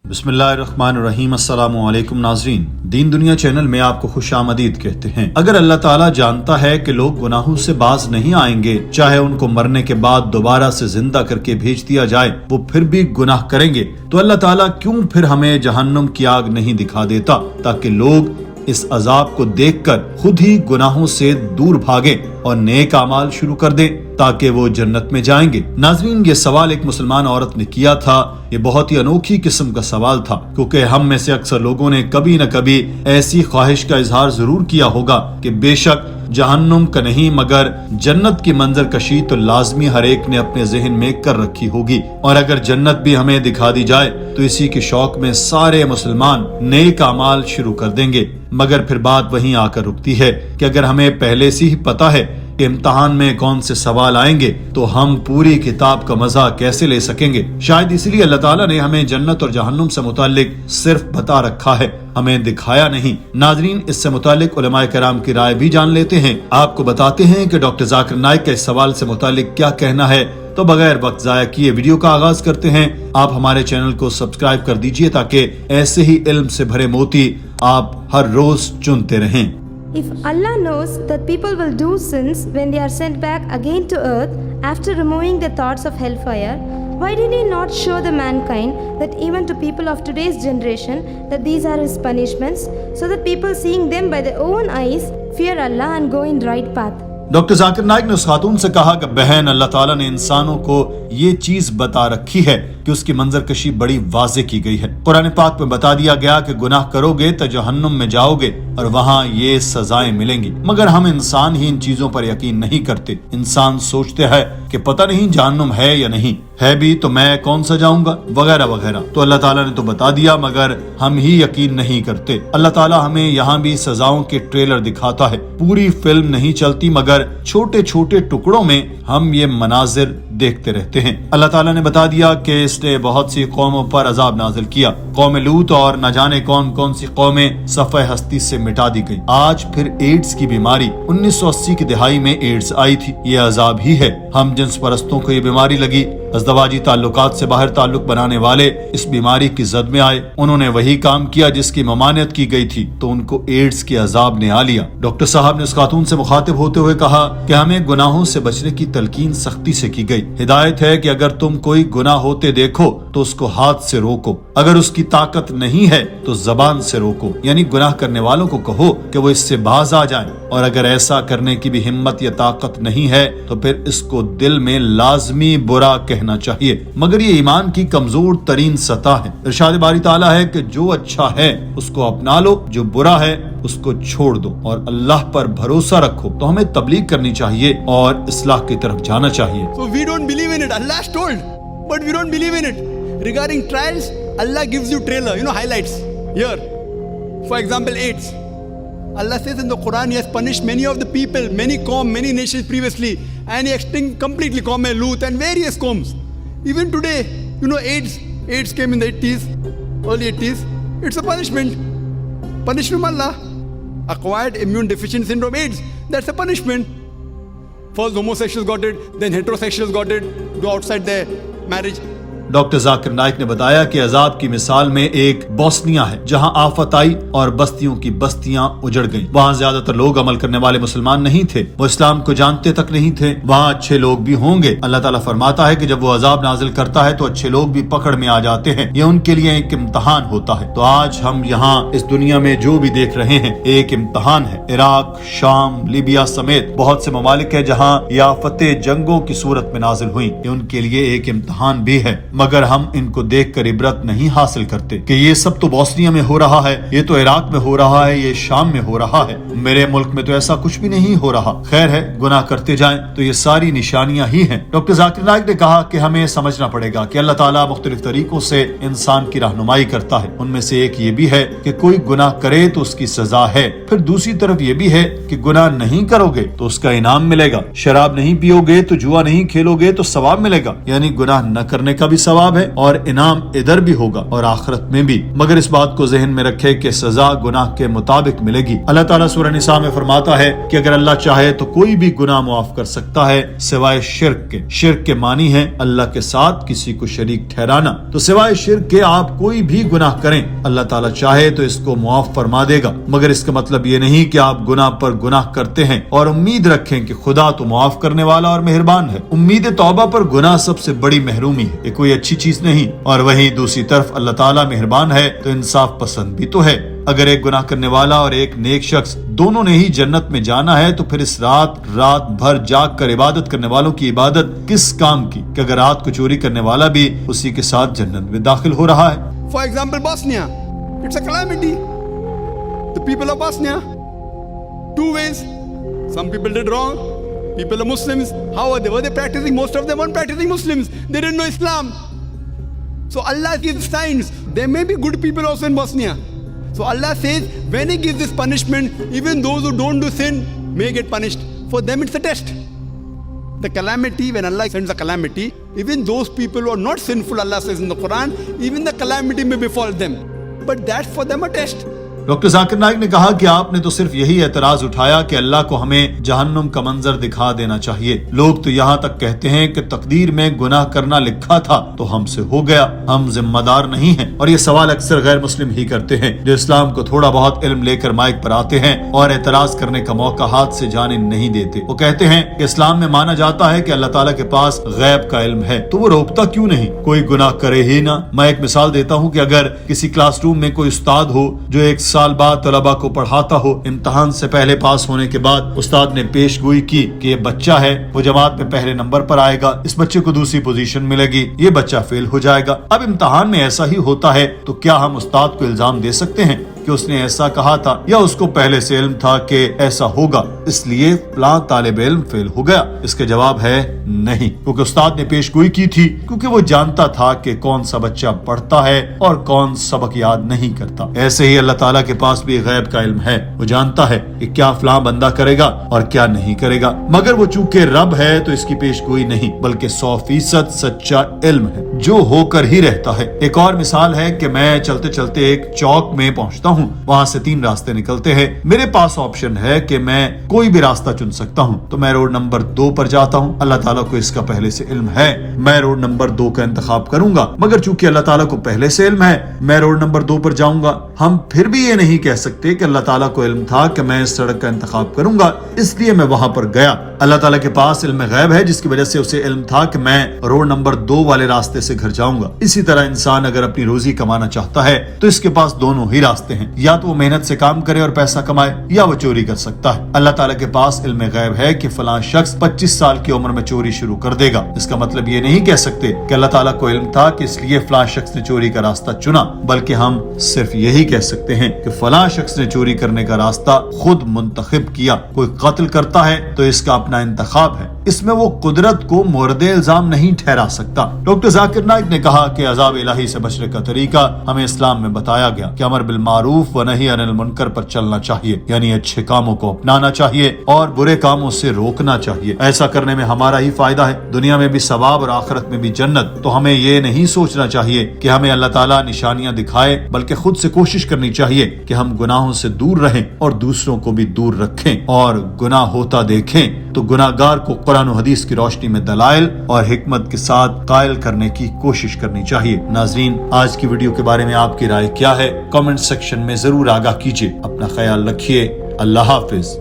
बिस्मिल्लाहिर्रहमानिर्रहीम। अस्सलामु अलैकुम नाज़रीन, दीन दुनिया चैनल में आपको खुश आमदीद कहते हैं। अगर अल्लाह ताला जानता है कि लोग गुनाहों से बाज नहीं आएंगे, चाहे उनको मरने के बाद दोबारा से जिंदा करके भेज दिया जाए, वो फिर भी गुनाह करेंगे, तो अल्लाह ताला क्यों फिर हमें जहन्नुम की आग नहीं दिखा देता, ताकि लोग इस अजाब को देखकर खुद ही गुनाहों से दूर भागे और नेक अमाल शुरू कर दें, ताकि वो जन्नत में जाएंगे। नाज़रीन, ये सवाल एक मुसलमान औरत ने किया था। ये बहुत ही अनोखी किस्म का सवाल था, क्योंकि हम में से अक्सर लोगों ने कभी न कभी ऐसी ख्वाहिश का इजहार जरूर किया होगा कि बेशक जहन्नुम का नहीं मगर जन्नत की मंजर कशी तो लाजमी हर एक ने अपने जहन में कर रखी होगी, और अगर जन्नत भी हमें दिखा दी जाए तो इसी के शौक में सारे मुसलमान नेक अमाल शुरू कर देंगे। मगर फिर बात वहीं आकर रुकती है कि अगर हमें पहले से ही पता है कि इम्तिहान में कौन से सवाल आएंगे, तो हम पूरी किताब का मजा कैसे ले सकेंगे। शायद इसलिए अल्लाह ताला ने हमें जन्नत और जहन्नुम से मुताल्लिक सिर्फ बता रखा है, हमें दिखाया नहीं। नाजरीन, इससे मुताल्लिक उलमाए कराम की राय भी जान लेते हैं। आपको बताते हैं कि डॉक्टर जाकिर नाइक का इस सवाल से मुताल्लिक क्या कहना है। तो बगैर वक्त जाया किए वीडियो का आगाज करते हैं। आप हमारे चैनल को सब्सक्राइब कर दीजिए ताकि ऐसे ही इल्म से भरे मोती आप हर रोज चुनते रहें। If Allah knows that people will do sins when they are sent back again to earth after removing the thoughts of hellfire, why did He not show the mankind that even to people of today's generation that these are His punishments, so that people seeing them by their own eyes fear Allah and go in right path? Doctor Zakir Naik ने उस खातून से कहा कि बहन, अल्लाह ताला ने इंसानों को ये चीज बता रखी है कि उसकी मंजरकशी बड़ी वाज़े की गई है। कुरान पाक में बता दिया गया कि गुनाह करोगे तो जहन्नुम में जाओगे और वहाँ ये सजाएं मिलेंगी। मगर हम इंसान ही इन चीजों पर यकीन नहीं करते। इंसान सोचते हैं कि पता नहीं जहन्नुम है या नहीं है, भी तो मैं कौन सा जाऊंगा, वगैरह वगैरह। तो अल्लाह ताला ने तो बता दिया, मगर हम ही यकीन नहीं करते। अल्लाह ताला हमें यहाँ भी सजाओं के ट्रेलर दिखाता है। पूरी फिल्म नहीं चलती, मगर छोटे छोटे टुकड़ों में हम ये मनाजिर देखते रहते हैं। अल्लाह ताला ने बता दिया कि इसने बहुत सी कौमों पर अजाब नाजिल किया। कौम लूत और न जाने कौन कौन सी कौमें सफ़े हस्ती से मिटा दी गई। आज फिर एड्स की बीमारी, 1980 की दिहाई में एड्स आई थी। ये अजाब ही है। हम जिन्स परस्तों को ये बीमारी लगी, अज़दवाजी ताल्लुकात से बाहर ताल्लुक बनाने वाले इस बीमारी की जद में आए। उन्होंने वही काम किया जिसकी ममानियत की गई थी, तो उनको एड्स के अजाब ने आ लिया। डॉक्टर साहब ने उस खातून से मुखातिब होते हुए कहा कि हमें गुनाहों से बचने की तलकीन सख्ती से की गई। हिदायत है कि अगर तुम कोई गुनाह होते देखो तो उसको हाथ से रोको, अगर उसकी ताकत नहीं है तो जबान से रोको, यानी गुनाह करने वालों को कहो कि वो इससे बाज आ जाएं, और अगर ऐसा करने की भी हिम्मत या ताकत नहीं है तो फिर इसको दिल में लाजमी बुरा कहना चाहिए। मगर ये ईमान की कमजोर तरीन सतह है। इरशाद बारी ताला है कि जो अच्छा है उसको अपना लो, जो बुरा है उसको छोड़ दो और अल्लाह पर भरोसा रखो। तो हमें तबलीग करनी चाहिए और इस्लाह की तरफ जाना चाहिए। So we don't believe in it. Allah has told, but we don't believe in it. Regarding trials, Allah gives you trailer, highlights. Here, for example, AIDS. Allah says in the Quran, He has punished many of the people, many nations previously, and He extinct completely Qawm Lut and various qawms. Even today, AIDS came in the 80s, early 80s. It's a punishment. Punishment from Allah. Acquired immune deficiency syndrome, AIDS. That's a punishment. First homosexuals got it, then heterosexuals got it, go outside their marriage. Doctor Zakir Naik ने बताया कि अजाब की मिसाल में एक Bosnia है, जहां आफत आई और बस्तियों की बस्तियां उजड़ गईं। वहां ज्यादातर लोग अमल करने वाले मुसलमान नहीं थे, वो इस्लाम को जानते तक नहीं थे। वहां अच्छे लोग भी होंगे। अल्लाह ताला फरमाता है कि जब वो अजाब नाजिल करता है तो अच्छे लोग भी पकड़ में आ जाते हैं। ये उनके लिए एक इम्तहान होता है। तो आज हम यहाँ इस दुनिया में जो भी देख रहे हैं एक इम्तहान है। इराक, शाम, लीबिया समेत बहुत से ममालिक है जहाँ ये आफतें जंगों की सूरत में नाजिल हुई। ये उनके लिए एक इम्तहान भी है, मगर हम इनको देखकर इबरत नहीं हासिल करते कि ये सब तो बोस्निया में हो रहा है, ये तो इराक में हो रहा है, ये शाम में हो रहा है, मेरे मुल्क में तो ऐसा कुछ भी नहीं हो रहा। खैर है, गुनाह करते जाएं तो ये सारी निशानियां ही हैं। डॉक्टर जाकिर नाइक ने कहा कि हमें समझना पड़ेगा कि अल्लाह ताला मुख्तलिफ तरीकों से इंसान की रहनुमाई करता है। उनमें से एक ये भी है कि कोई गुनाह करे तो उसकी सजा है, फिर दूसरी तरफ ये भी है कि गुनाह नहीं करोगे तो उसका इनाम मिलेगा। शराब नहीं पियोगे तो जुआ नहीं खेलोगे तो सवाब मिलेगा, यानी गुनाह न करने का भी सवाब है और इनाम इधर भी होगा और आखिरत में भी। मगर इस बात को जहन में रखे कि सजा गुनाह के मुताबिक मिलेगी। अल्लाह ताला सूरह निसा में फरमाता है कि अगर अल्लाह चाहे तो कोई भी गुनाह मुआफ कर सकता है सिवाय शिर्क के। शिर्क के मानी है अल्लाह के साथ किसी को शरीक ठहराना। तो सिवाय शिर्क के आप कोई भी गुनाह करें, अल्लाह ताला चाहे तो इसको मुआफ फरमा देगा। मगर इसका मतलब ये नहीं कि आप गुनाह पर गुनाह करते हैं और उम्मीद रखें कि खुदा तो मुआफ करने वाला और मेहरबान है। उम्मीद तौबा पर गुनाह सबसे बड़ी महरूमी है, ये कोई अच्छी चीज नहीं। और वहीं दूसरी तरफ अल्लाह ताला मेहरबान है तो इंसाफ पसंद भी तो है। अगर एक गुनाह करने वाला और एक नेक शख्स दोनों ने ही जन्नत में जाना है तो फिर इस रात भर जाग कर इबादत करने वालों की इबादत किस काम की कि अगर रात को चोरी करने वाला भी उसी के साथ जन्नत में दाखिल हो रहा है। For example, Bosnia, it's a calamity. The people of Bosnia, two ways. Some people did wrong. People are Muslims. How are they? Were they practicing? Most of them weren't practicing Muslims. They didn't know Islam. So Allah gives signs. There may be good people also in Bosnia. So Allah says, when He gives this punishment, even those who don't do sin may get punished. For them it's a test. The calamity, when Allah sends a calamity, even those people who are not sinful, Allah says in the Quran, even the calamity may befall them. But that's for them a test. Doctor Zakir Naik ने कहा कि आपने तो सिर्फ यही एतराज उठाया कि अल्लाह को हमें जहन्नुम का मंजर दिखा देना चाहिए। लोग तो यहाँ तक कहते हैं कि तकदीर में गुनाह करना लिखा था तो हमसे हो गया, हम जिम्मेदार नहीं हैं। और ये सवाल अक्सर गैर मुस्लिम ही करते हैं जो इस्लाम को थोड़ा बहुत इल्म लेकर माइक पर आते हैं और एतराज करने का मौका हाथ से जाने नहीं देते। वो कहते हैं कि इस्लाम में माना जाता है कि अल्लाह ताला के पास गैब का इल्म है, तो वो रोकता क्यों नहीं, कोई गुनाह करे ही ना। मैं एक मिसाल देता हूँ कि अगर किसी क्लासरूम में कोई उस्ताद हो जो एक साल बाद तलबा को पढ़ाता हो, इम्तिहान से पहले पास होने के बाद उस्ताद ने पेशगोई की कि ये बच्चा है वो जमात में पहले नंबर पर आएगा, इस बच्चे को दूसरी पोजीशन मिलेगी, ये बच्चा फेल हो जाएगा। अब इम्तिहान में ऐसा ही होता है तो क्या हम उस्ताद को इल्जाम दे सकते हैं कि उसने ऐसा कहा था या उसको पहले से इल्म था कि ऐसा होगा इसलिए फलां तालिब इल्म फेल हो गया? इसका जवाब है नहीं, क्योंकि उस्ताद ने पेशगोई की थी, क्योंकि वो जानता था कि कौन सा बच्चा पढ़ता है और कौन सबक याद नहीं करता। ऐसे ही अल्लाह ताला के पास भी गैब का इल्म है, वो जानता है कि क्या फलां बंदा करेगा और क्या नहीं करेगा। मगर वो चूंकि रब है तो इसकी पेशगोई नहीं बल्कि 100% सच्चा इल्म है जो होकर ही रहता है। एक और मिसाल है कि मैं चलते चलते एक चौक में पहुंचता हूँ, वहां से 3 रास्ते निकलते हैं, मेरे पास ऑप्शन है कि मैं कोई भी रास्ता चुन सकता हूं, तो मैं रोड नंबर 2 पर जाता हूं। अल्लाह ताला को इसका पहले से इल्म है, मैं रोड नंबर 2 का इंतखाब करूंगा। मगर चूंकि अल्लाह ताला को पहले से इल्म है मैं रोड नंबर 2 पर जाऊंगा। हम फिर भी ये नहीं कह सकते कि अल्लाह ताला को इल्म था कि मैं इस सड़क का इंतखाब करूंगा इसलिए मैं वहां पर गया। अल्लाह ताला के पास इल्म गैब है जिसकी वजह से उसे इल्म था कि मैं रोड नंबर 2 वाले रास्ते से घर जाऊंगा। इसी तरह इंसान अगर अपनी रोजी कमाना चाहता है तो इसके पास दोनों ही रास्ते हैं, या तो वो मेहनत से काम करे और पैसा कमाए या वो चोरी कर सकता है। अल्लाह ताला के पास इल्म गैब है कि फलां शख्स 25 साल की उम्र में चोरी शुरू कर देगा। इसका मतलब ये नहीं कह सकते कि अल्लाह ताला को इल्म था कि इसलिए फलां शख्स ने चोरी का रास्ता चुना, बल्कि हम सिर्फ यही कह सकते हैं कि फलां शख्स ने चोरी करने का रास्ता खुद मुंतखब किया। कोई कत्ल करता है तो इसका अपना इंतखाब है, इसमें वो कुदरत को मोरदे इल्जाम नहीं ठहरा सकता। डॉक्टर जाकिर नाइक ने कहा कि अज़ाब इलाही से बचने का तरीका हमें इस्लाम में बताया गया कि अमर बिल मारूफ व नही अनिल मुनकर पर चलना चाहिए, यानी अच्छे कामों को अपनाना चाहिए और बुरे कामों से रोकना चाहिए। ऐसा करने में हमारा ही फायदा है, दुनिया में भी सवाब और आखिरत में भी जन्नत। तो हमें ये नहीं सोचना चाहिए कि हमें अल्लाह ताला निशानियां दिखाए, बल्कि खुद से कोशिश करनी चाहिए कि हम गुनाहों से दूर रहें और दूसरों को भी दूर रखें, और गुनाह होता देखें तो गुनाहगार को कुरान और हदीस की रोशनी में दलाइल और हिकमत के साथ कायल करने की कोशिश करनी चाहिए। नाजरीन, आज की वीडियो के बारे में आपकी राय क्या है? कमेंट सेक्शन में जरूर आगाह कीजिए। अपना ख्याल रखिए। अल्लाह हाफिज।